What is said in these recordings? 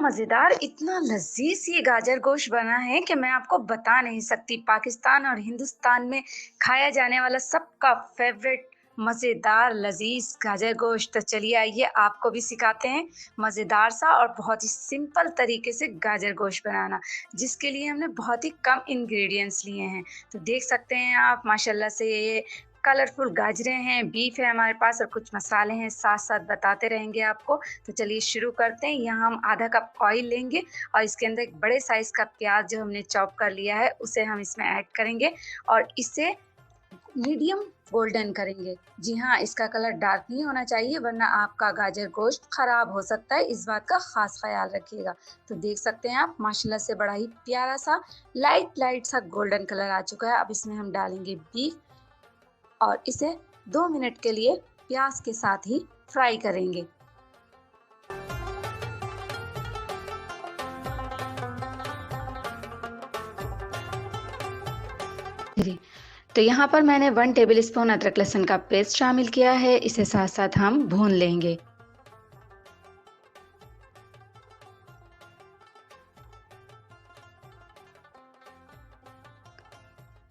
मज़ेदार, इतना लज़ीज़ ये गाजर गोश्त बना है कि मैं आपको बता नहीं सकती। पाकिस्तान और हिंदुस्तान में खाया जाने वाला सबका फ़ेवरेट मज़ेदार लज़ीज़ गाजर गोश्त। तो चलिए आइए आपको भी सिखाते हैं मज़ेदार सा और बहुत ही सिंपल तरीके से गाजर गोश्त बनाना, जिसके लिए हमने बहुत ही कम इंग्रीडिएंट्स लिए हैं। तो देख सकते हैं आप माशाल्लाह से ये कलरफुल गाजरें हैं, बीफ है हमारे पास और कुछ मसाले हैं, साथ-साथ बताते रहेंगे आपको। तो चलिए शुरू करते हैं। यहाँ हम आधा कप ऑयल लेंगे और इसके अंदर एक बड़े साइज़ का प्याज जो हमने चॉप कर लिया है, उसे हम इसमें ऐड करेंगे और इसे मीडियम गोल्डन करेंगे। जी हाँ, इसका कलर डार्क नहीं होना चाहिए वरना आपका गाजर गोश्त खराब हो सकता है, इस बात का ख़ास ख़्याल रखिएगा। तो देख सकते हैं आप माशाल्लाह से बड़ा ही प्यारा सा लाइट सा गोल्डन कलर आ चुका है। अब इसमें हम डालेंगे बीफ और इसे 2 मिनट के लिए प्याज के साथ ही फ्राई करेंगे। जी, तो यहाँ पर मैंने 1 टेबलस्पून अदरक लहसुन का पेस्ट शामिल किया है, इसे साथ-साथ हम भून लेंगे।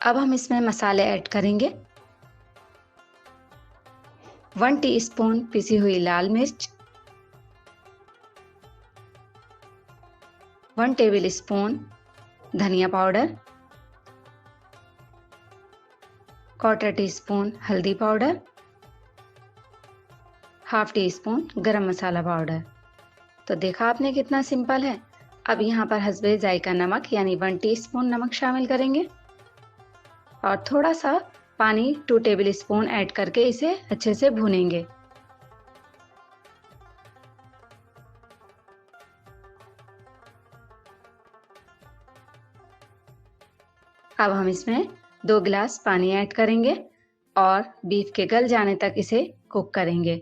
अब हम इसमें मसाले ऐड करेंगे। 1 टीस्पून पिसी हुई लाल मिर्च, 1 टेबलस्पून धनिया पाउडर, 1/4 टीस्पून हल्दी पाउडर, हाफ टी स्पून गरम मसाला पाउडर। तो देखा आपने कितना सिंपल है। अब यहाँ पर हस्बे जायका नमक यानी 1 टीस्पून नमक शामिल करेंगे और थोड़ा सा पानी 2 टेबलस्पून ऐड करके इसे अच्छे से भूनेंगे। अब हम इसमें 2 गिलास पानी ऐड करेंगे और बीफ के गल जाने तक इसे कुक करेंगे।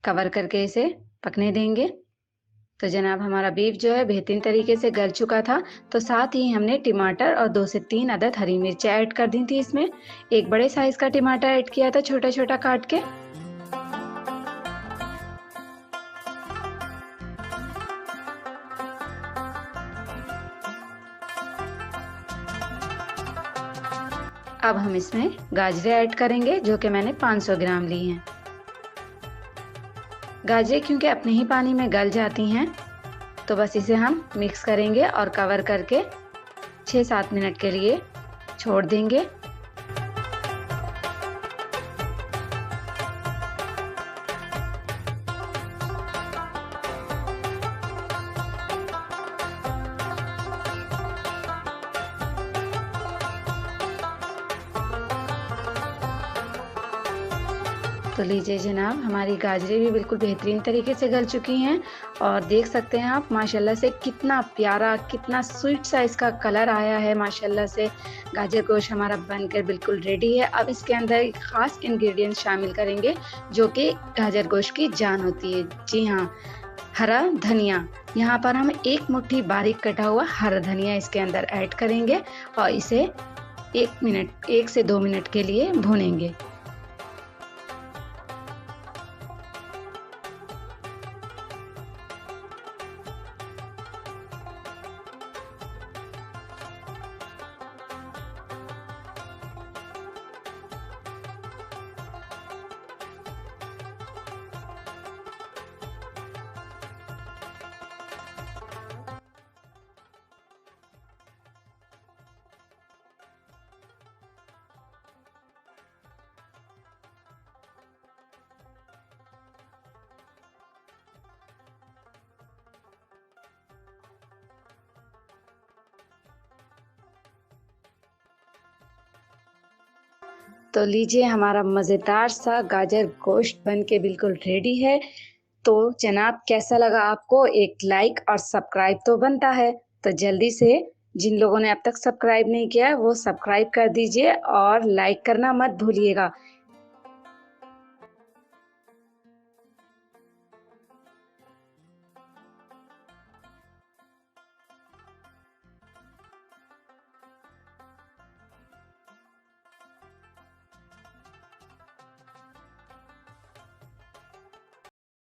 कवर करके इसे पकने देंगे। तो जनाब हमारा बीफ जो है बेहतरीन तरीके से गल चुका था। तो साथ ही हमने टमाटर और 2 से 3 अदद हरी मिर्चें ऐड कर दी थी इसमें। एक बड़े साइज़ का टमाटर ऐड किया था छोटा-छोटा काट के। अब हम इसमें गाजरें ऐड करेंगे जो कि मैंने 500 ग्राम ली हैं। गाजरें क्योंकि अपने ही पानी में गल जाती हैं, तो बस इसे हम मिक्स करेंगे और कवर करके 6-7 मिनट के लिए छोड़ देंगे। तो लीजिए जनाब हमारी गाजरें भी बिल्कुल बेहतरीन तरीके से गल चुकी हैं और देख सकते हैं आप माशाल्लाह से कितना प्यारा, कितना स्वीट सा इसका कलर आया है। माशाल्लाह से गाजर गोश्त हमारा बनकर बिल्कुल रेडी है। अब इसके अंदर एक ख़ास इंग्रेडिएंट शामिल करेंगे जो कि गाजर गोश्त की जान होती है। जी हाँ, हरा धनिया। यहाँ पर हम 1 मुट्ठी बारीक कटा हुआ हरा धनिया इसके अंदर ऐड करेंगे और इसे 1 से 2 मिनट के लिए भूनेंगे। तो लीजिए हमारा मज़ेदार सा गाजर गोश्त बन के बिल्कुल रेडी है। तो जनाब कैसा लगा आपको? एक लाइक और सब्सक्राइब तो बनता है। तो जल्दी से जिन लोगों ने अब तक सब्सक्राइब नहीं किया है वो सब्सक्राइब कर दीजिए और लाइक करना मत भूलिएगा।